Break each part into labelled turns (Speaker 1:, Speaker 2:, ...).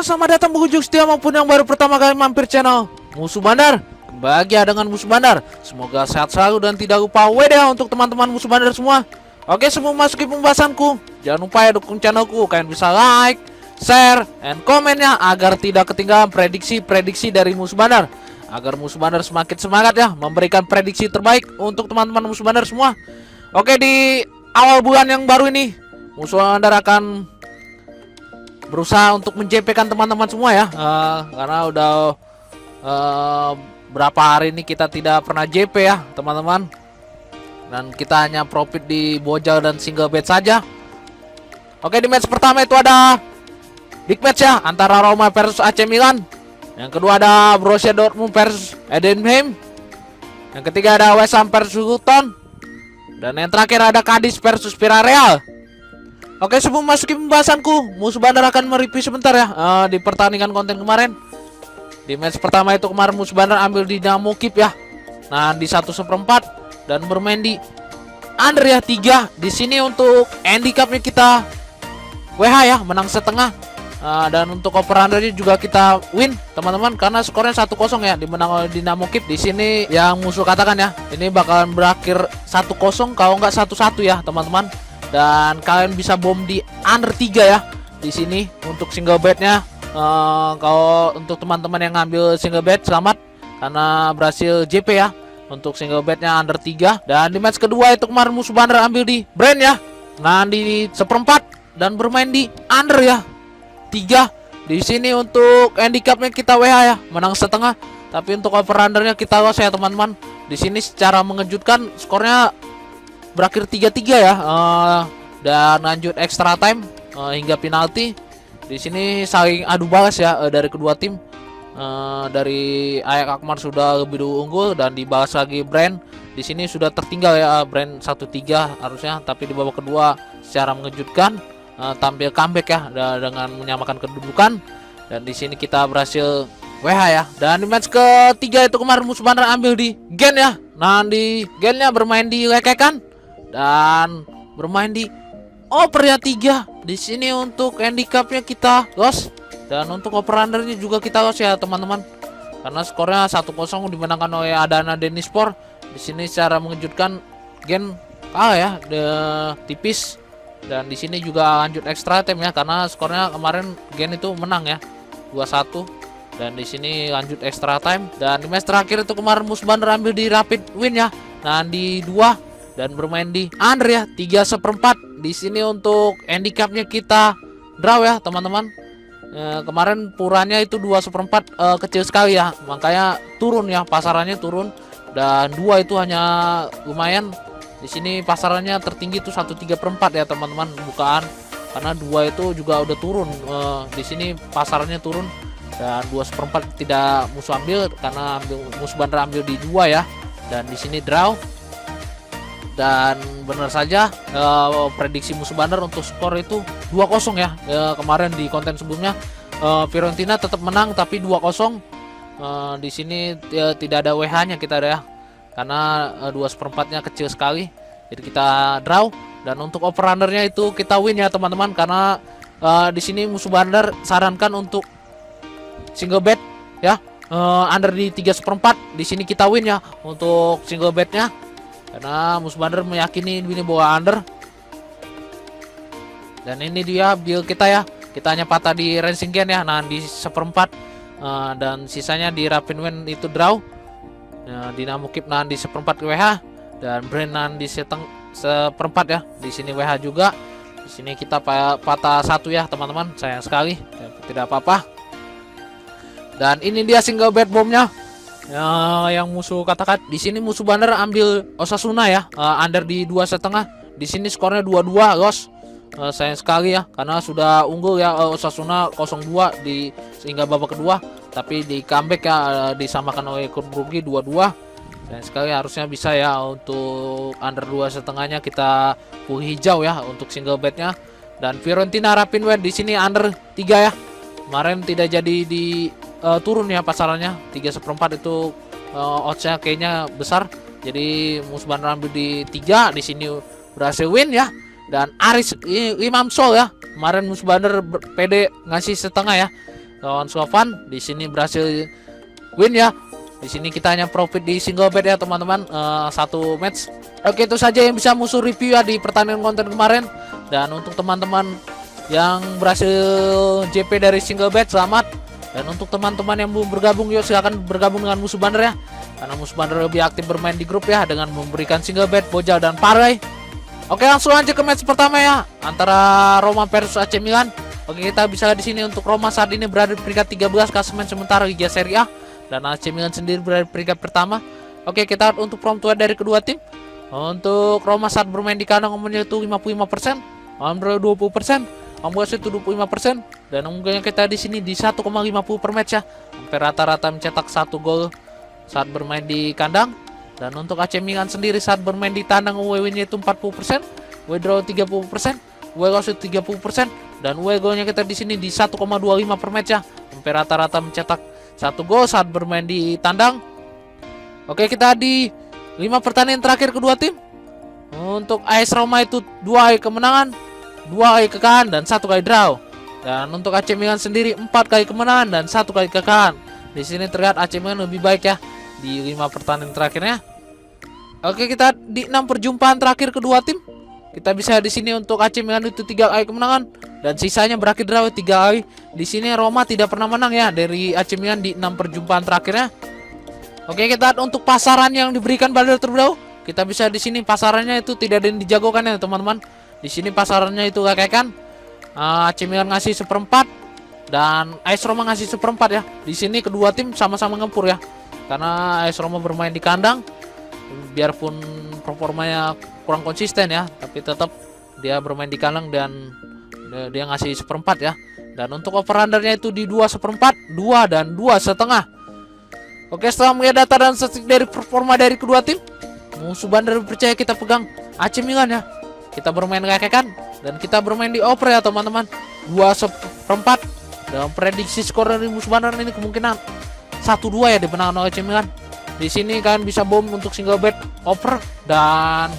Speaker 1: selamat datang pengunjung setia maupun yang baru pertama kali mampir channel Musuh Bandar. Bahagia dengan Musuh Bandar. Semoga sehat selalu dan tidak lupa WD untuk teman-teman Musuh Bandar semua. Oke, sebelum masuki pembahasanku, jangan lupa ya dukung channelku. Kalian bisa like, share, and komennya agar tidak ketinggalan prediksi-prediksi dari Musuh Bandar. Agar Musuh Bandar semakin semangat ya memberikan prediksi terbaik untuk teman-teman Musuh Bandar semua. Oke, di awal bulan yang baru ini Musuh Bandar akan berusaha untuk menjepkan teman-teman semua ya, karena udah berapa hari ini kita tidak pernah JP ya teman-teman, dan kita hanya profit di bojal dan single bet saja. Oke, di match pertama itu ada big match ya antara Roma versus AC Milan. Yang kedua ada Borussia Dortmund versus Edenheim. Yang ketiga ada West Ham versus Luton. Dan yang terakhir ada Cadiz versus Villarreal. Oke, sebelum masukin pembahasanku, Musuh Bandar akan mereview sebentar ya di pertandingan konten kemarin. Di match pertama itu kemarin Musuh Bandar ambil Dinamo Kiev ya. Nah, di 1/4 dan bermain di under ya 3. Di sini untuk handicapnya kita WH ya, menang setengah. Dan untuk over undernya juga kita win teman-teman, karena skornya 1-0 ya, dimenang oleh Dinamo Kiev. Di sini yang musuh katakan ya, ini bakalan berakhir 1-0 kalau nggak 1-1 ya teman-teman. Dan kalian bisa bom di under 3 ya. Di sini untuk single betnya, kalau untuk teman-teman yang ngambil single bet selamat karena berhasil JP ya. Untuk single betnya under 3. Dan di match kedua itu kemarin Musuh Bandar ambil di Brand ya. Nah, di 1/4 dan bermain di under ya 3. Di sini untuk handicapnya kita WH ya, menang setengah. Tapi untuk over undernya kita loss ya teman-teman. Di sini secara mengejutkan skornya berakhir 3-3 ya, dan lanjut extra time hingga penalti. Di sini saling adu balas ya dari kedua tim. Dari Ayak Akmar sudah lebih dulu unggul dan dibalas lagi Brand. Di sini sudah tertinggal ya Brand 1-3 harusnya, tapi di babak kedua secara mengejutkan tampil comeback ya dengan menyamakan kedudukan. Dan di sini kita berhasil WH ya. Dan di match ketiga itu kemarin Musuh Bandar ambil di Gen ya. Nah, di Gennya bermain di lekekan dan bermain di over ya 3. Di sini untuk handicapnya kita loss dan untuk over undernya juga kita loss ya teman-teman, karena skornya 1-0 dimenangkan oleh Adana Denispor. Di sini secara mengejutkan Gen kalah ya, tipis. Dan di sini juga lanjut extra time ya, karena skornya kemarin Gen itu menang ya 2-1. Dan di sini lanjut extra time. Dan di match terakhir itu kemarin Musuh Bandar ambil di Rapid Win ya. Nah, di 2 dan bermain di under ya 3/4. Di sini untuk handicapnya kita draw ya teman-teman. Kemarin puranya itu 2/4, kecil sekali ya, makanya turun ya, pasarannya turun. Dan 2 itu hanya lumayan. Di sini pasarannya tertinggi itu 1/3/4 ya teman-teman bukaan, karena 2 itu juga udah turun. Di sini pasarannya turun dan 2/4 tidak musuh ambil karena Musuh Bandar ambil di 2 ya. Dan di sini draw. Dan benar saja prediksi Musuh Bandar untuk skor itu 2-0 ya. Kemarin di konten sebelumnya Fiorentina tetap menang tapi 2-0. Di sini tidak ada WH-nya kita ada ya, karena 2/4-nya kecil sekali. Jadi kita draw. Dan untuk over undernya itu kita win ya teman-teman, karena di sini Musuh Bandar sarankan untuk single bet ya, under di 3/4. Di sini kita win ya untuk single betnya, karena Musuh Bandar meyakini ini bawa under. Dan ini dia build kita ya. Kita hanya patah di Racing Gen ya. Nah, di 1/4 dan sisanya di Rapid Win itu draw. Dinamo Kiev nahan di 1/4 WH dan Brand nahan di 1/4 ya. Di sini WH juga. Di sini kita patah 1 ya teman-teman. Sayang sekali. Tidak apa-apa. Dan ini dia single bet bomnya. Yang musuh katakan. Di sini Musuh Bandar ambil Osasuna ya, under di 2,5. Di sini skornya 2-2 loss. Sayang sekali ya, karena sudah unggul ya Osasuna 0-2 di sehingga babak kedua, tapi di comeback ya disamakan oleh Klub Brugge 2-2. Sayang sekali, harusnya bisa ya untuk under 2,5-nya kita full hijau ya untuk single betnya. Dan Fiorentina Rapid Win di sini under 3 ya. Kemarin tidak jadi di turun ya pasarannya 3/4 itu, oddsnya kayaknya besar. Jadi Musuh Bandar ambil di 3. Di sini berhasil win ya. Dan Aris Imam Sol ya, kemarin Musuh Bandar PD ngasih setengah ya, lawan Slovan. Di sini berhasil win ya. Di sini kita hanya profit di single bet ya teman-teman, satu match. Oke, itu saja yang bisa musuh review ya di pertandingan konten kemarin. Dan untuk teman-teman yang berhasil JP dari single bet, selamat. Dan untuk teman-teman yang belum bergabung, yuk silahkan bergabung dengan musuh bandar ya, karena musuh bandar lebih aktif bermain di grup ya, dengan memberikan single bet, bojal, dan parlay. Oke, langsung aja ke match pertama ya, antara Roma versus AC Milan. Oke, kita bisa lihat di sini untuk Roma saat ini berada di peringkat 13 klasemen sementara Liga Serie A, dan AC Milan sendiri berada di peringkat pertama. Oke, kita lihat untuk form tua dari kedua tim. Untuk Roma saat bermain di kandang umurnya itu 55%, Ambro 20%, Ambos itu 25%, dan unggulnya kita di sini di 1,50 per match ya. Hampir rata-rata mencetak 1 gol saat bermain di kandang. Dan untuk AC Milan sendiri saat bermain di tandang WW-nya itu 40%, W-draw 30%, W-loss 30%, dan W-golnya kita di sini di 1,25 per match ya. Hampir rata-rata mencetak 1 gol saat bermain di tandang. Oke, kita di 5 pertandingan terakhir kedua tim. Untuk AS Roma itu 2 kali kemenangan, 2 kali kekalahan, dan 1 kali draw. Dan untuk AC Milan sendiri 4 kali kemenangan dan 1 kali kekalahan. Di sini terlihat AC Milan lebih baik ya di 5 pertandingan terakhirnya. Oke, kita di 6 perjumpaan terakhir kedua tim. Kita bisa di sini untuk AC Milan itu 3 kali kemenangan dan sisanya berakhir draw 3 kali. Di sini Roma tidak pernah menang ya dari AC Milan di 6 perjumpaan terakhirnya. Oke, kita untuk pasaran yang diberikan pada terbaru. Kita bisa di sini pasarannya itu tidak ada yang dijagokan ya teman-teman. Di sini pasarannya itu kakekkan. AC Milan ngasih 1/4 dan AS Roma ngasih 1/4 ya. Di sini kedua tim sama-sama ngepur ya. Karena AS Roma bermain di kandang, biarpun performanya kurang konsisten ya, tapi tetap dia bermain di kandang dan dia ngasih 1/4 ya. Dan untuk over undernya itu di 2/4, 2 dan 2,5. Oke, setelah melihat data dan statistik dari performa dari kedua tim, musuh bandar percaya kita pegang AC Milan ya. Kita bermain kakekkan dan kita bermain di over ya teman-teman, 2/4. Dan prediksi skor dari musuh bandar ini kemungkinan 1-2 ya dimenangkan oleh AC Milan. Di sini kalian bisa bom untuk single bet over dan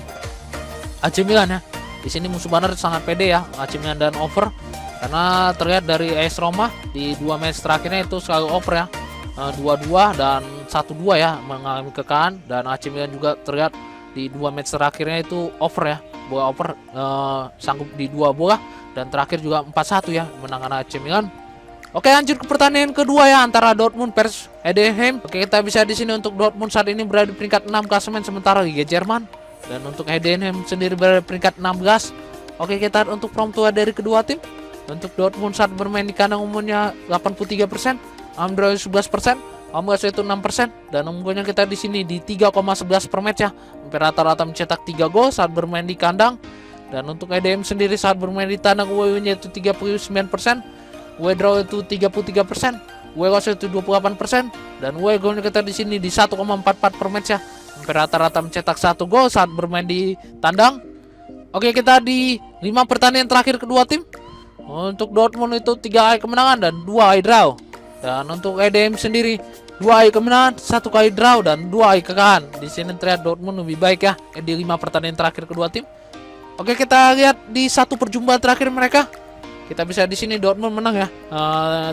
Speaker 1: AC Milan ya. Di sini musuh bandar sangat pede ya AC Milan dan over, karena terlihat dari AS Roma di 2 match terakhirnya itu selalu over ya, 2-2 dan 1-2 ya mengalami kekalahan. Dan AC Milan juga terlihat di 2 match terakhirnya itu over ya, bola over, sanggup di 2 bola, dan terakhir juga 4-1 ya menangkan AC Milan. Oke, lanjut ke pertandingan kedua ya antara Dortmund versus Heidenheim. Oke, kita bisa di sini untuk Dortmund saat ini berada di peringkat 6 klasemen sementara Liga Jerman, dan untuk Heidenheim sendiri berada di peringkat 16. Oke, kita lihat untuk form tua dari kedua tim. Untuk Dortmund saat bermain di kandang umurnya 83%, Android 11%, Ambos itu 6%, dan unggulnya kita di sini di 3,11 per match ya. Hampir rata-rata mencetak 3 gol saat bermain di kandang. Dan untuk EDM sendiri saat bermain di tandang W-nya itu 39%, W-draw itu 33%, W-loss itu 28%, dan W-golnya kita di sini di 1,44 per match ya. Hampir rata-rata mencetak 1 gol saat bermain di tandang. Oke, kita di 5 pertandingan terakhir kedua tim. Untuk Dortmund itu 3 kali kemenangan dan 2 kali draw. Dan untuk EDM sendiri 2 kali kemenangan, 1 kali draw, dan 2 kali kekalahan. Di sini terlihat Dortmund lebih baik ya di 5 pertandingan terakhir kedua tim. Oke, kita lihat di 1 perjumpaan terakhir mereka. Kita bisa di sini Dortmund menang ya,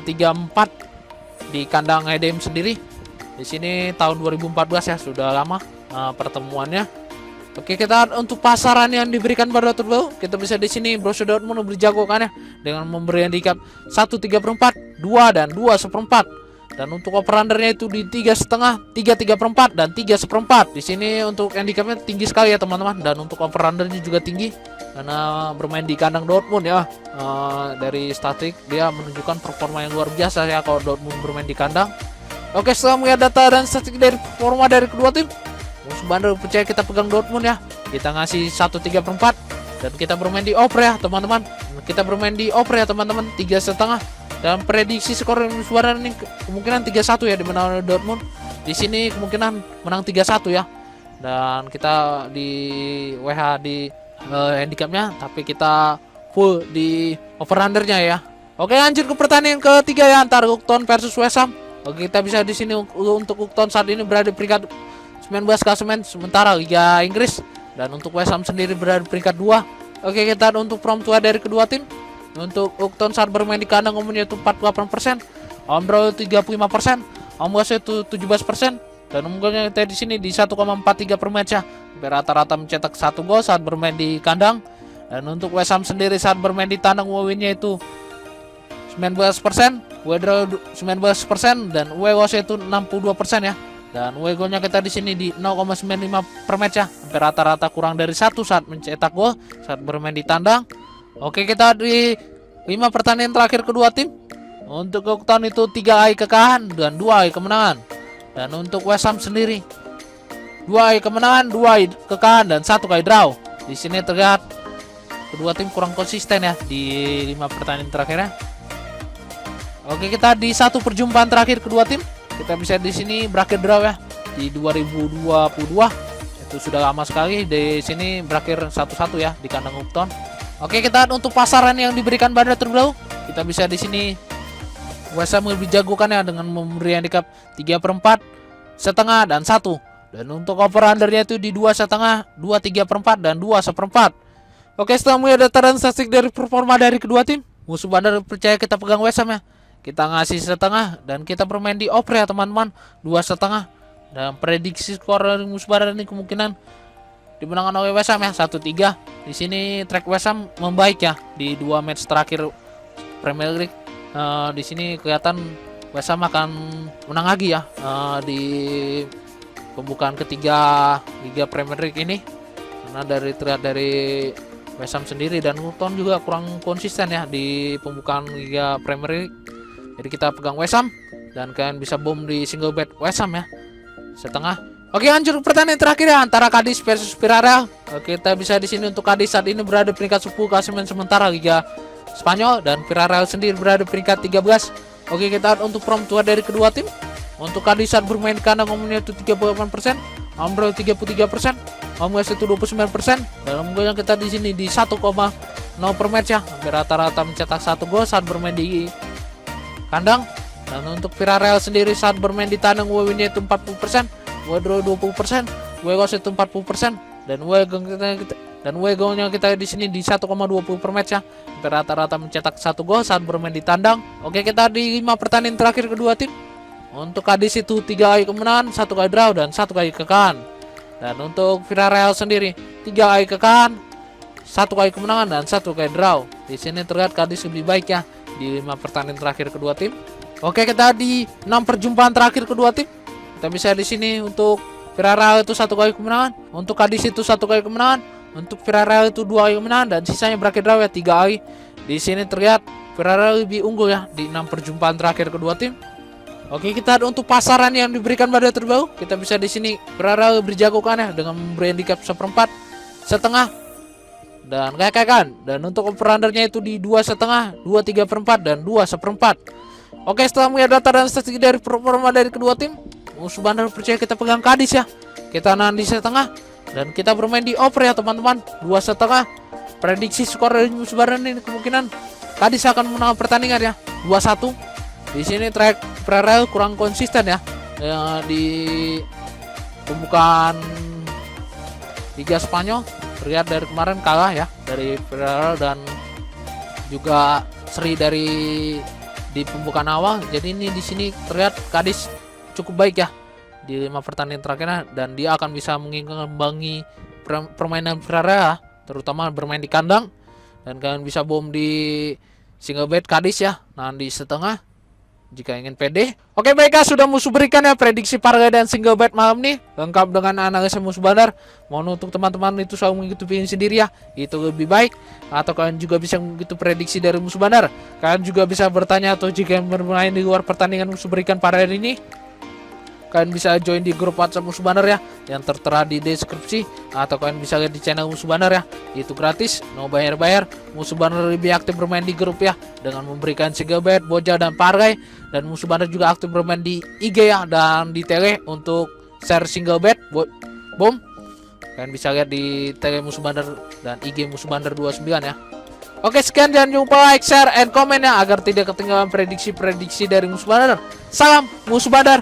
Speaker 1: 3-4 di kandang EDM sendiri. Di sini tahun 2014 ya, sudah lama pertemuannya. Oke, kita untuk pasaran yang diberikan pada terbaru, kita bisa di sini Borussia Dortmund berjagokan ya dengan memberi handicap 1/3/4, 2 dan 2/4. Dan untuk over undernya itu di 3,5, 3/4 dan 3/4. Di sini untuk handicapnya tinggi sekali ya teman-teman, dan untuk over undernya juga tinggi karena bermain di kandang Dortmund ya. Dari statistik dia menunjukkan performa yang luar biasa ya kalau Dortmund bermain di kandang. Oke, setelah melihat data dan statistik dari performa dari kedua tim, musuh bandar percaya kita pegang Dortmund ya. Kita ngasih 1/3/4 dan kita bermain di over ya teman-teman. Kita bermain di over ya teman-teman, 3,5. Dan prediksi skor musuh bandar ini kemungkinan 3-1 ya dimenangkan oleh Dortmund. Di sini kemungkinan menang 3-1 ya. Dan kita di WH di handicapnya, tapi kita full di over undernya ya. Oke, lanjut ke pertandingan ketiga ya antara Ukton versus West Ham. Oke, kita bisa di sini untuk Ukton saat ini berada di peringkat 19 klasemen sementara Liga Inggris, dan untuk West Ham sendiri berada di peringkat 2. Oke, kita untuk form tua dari kedua tim. Untuk Ukton saat bermain di kandang umumnya itu 48%, Om Bro 35%, Om Gas itu 17%, dan unggulnya kita di sini di 1,43 per match ya. Rata-rata mencetak 1 gol saat bermain di kandang. Dan untuk West Ham sendiri saat bermain di tandang win-nya itu 19%, draw 19%, dan Gas itu 62% ya. Dan golnya kita di sini di 0,95 per match ya. Hampir rata-rata kurang dari 1 saat mencetak gol saat bermain di tandang. Oke, kita di 5 pertandingan terakhir kedua tim. Untuk keunggulan itu 3 kekalahan dan 2 kemenangan. Dan untuk West Ham sendiri 2 kemenangan, 2 kekalahan, dan 1 draw. Di sini terlihat kedua tim kurang konsisten ya di 5 pertandingan terakhirnya. Oke, kita di 1 perjumpaan terakhir kedua tim. Kita bisa di sini berakhir draw ya di 2022. Itu sudah lama sekali. Di sini berakhir 1-1 ya di kandang Upton. Oke, kita untuk pasaran yang diberikan pada terlalu. Kita bisa di sini West Ham lebih jagokan ya dengan memberi handicap 3/4, setengah, dan 1. Dan untuk over undernya itu di 2,5, 2,3/4, dan 2,1/4. Oke, setelah melihat data dan statistik dari performa dari kedua tim, musuh bandar percaya kita pegang West Ham ya. Kita ngasih setengah dan kita bermain di over ya teman-teman, 2,5. Dan prediksi skor dari musuh bandar ini kemungkinan dimenangkan oleh West Ham ya, 1-3. Di sini track West Ham membaik ya di 2 match terakhir Premier League. Di sini kelihatan West Ham akan menang lagi ya di pembukaan ketiga Liga Premier League ini, karena terlihat dari West Ham sendiri dan Luton juga kurang konsisten ya di pembukaan Liga Premier League. Jadi kita pegang West Ham dan kalian bisa bom di single bet West Ham ya, setengah. Oke, lanjut pertandingan terakhir ya antara Cadiz versus Villarreal. Oke, kita bisa di sini untuk Cadiz saat ini berada peringkat 10 klasemen sementara Liga Spanyol, dan Villarreal sendiri berada peringkat 13. Oke, kita untuk form tua dari kedua tim. Untuk Cadiz saat bermain di kandang umumnya itu 38%, Om Bro 33%, Om Gas itu 29%, dan Om Golnya kita di sini di 1,0 per match ya. Hampir rata-rata mencetak 1 gol saat bermain di kandang. Dan untuk Villarreal sendiri saat bermain di tandang win-nya itu 40%, draw 20%, Gas itu 40%, dan golnya kita di sini di 1,20 per match ya. Hampir rata-rata mencetak 1 gol saat bermain di tandang. Oke, kita di 5 pertandingan terakhir kedua tim. Untuk Cadiz itu 3 kali kemenangan, 1 kali draw, dan 1 kali kekalahan. Dan untuk Villarreal sendiri 3 kali kekalahan, 1 kali kemenangan, dan 1 kali draw. Di sini terlihat Cadiz lebih baik ya di 5 pertandingan terakhir kedua tim. Oke, kita di 6 perjumpaan terakhir kedua tim. Kita bisa di sini untuk Villarreal itu 1 kali kemenangan, untuk Cadiz itu 1 kali kemenangan, untuk Villarreal itu 2 kali kemenangan, dan sisanya berakhir draw ya 3 kali. Di sini terlihat Villarreal lebih unggul ya di 6 perjumpaan terakhir kedua tim. Oke, kita ada untuk pasaran yang diberikan pada terbaru. Kita bisa di sini Villarreal berjagokan ya dengan memberi handicap 1/4, setengah, dan kayak. Dan untuk over undernya itu di 2,5, 2,3/4, dan 2,1/4. Oke, setelah melihat data dan statistik dari performa dari kedua tim, musuh bandar percaya kita pegang Cadiz ya. Kita nahan di setengah dan kita bermain di over ya teman-teman, 2,5. Prediksi skor dari musuh bandar ini kemungkinan Cadiz akan menang pertandingan ya, 2-1. Di sini track Villarreal kurang konsisten ya di pembukaan Liga Spanyol. Terlihat dari kemarin kalah ya dari Villarreal dan juga seri di pembukaan awal. Jadi ini di sini terlihat Cadiz cukup baik ya di 5 pertandingan terakhirnya, dan dia akan bisa mengimbangi permainan Villarreal, terutama bermain di kandang. Dan kalian bisa bom di single bet Cadiz ya, nah di setengah jika ingin pede. Oke, baiklah, sudah musuh berikan ya prediksi parlay dan single bet malam nih, lengkap dengan analisa musuh bandar. Mohon untuk teman-teman itu selalu mengikuti pilihan sendiri ya, itu lebih baik. Atau kalian juga bisa mengikuti prediksi dari musuh bandar. Kalian juga bisa bertanya atau jika bermain di luar pertandingan musuh berikan pada hari ini, kalian bisa join di grup WhatsApp musuh bandar ya, yang tertera di deskripsi. Atau kalian bisa lihat di channel musuh bandar ya, itu gratis, no bayar. Musuh bandar lebih aktif bermain di grup ya, dengan memberikan single bet, bocah, dan parlay. Dan musuh bandar juga aktif bermain di IG ya, dan di tele untuk share single bet bom. Kalian bisa lihat di tele musuh bandar dan IG musuh bandar 29 ya. Oke, sekian, jangan lupa like, share, and komen ya, agar tidak ketinggalan prediksi-prediksi dari musuh bandar. Salam musuh bandar.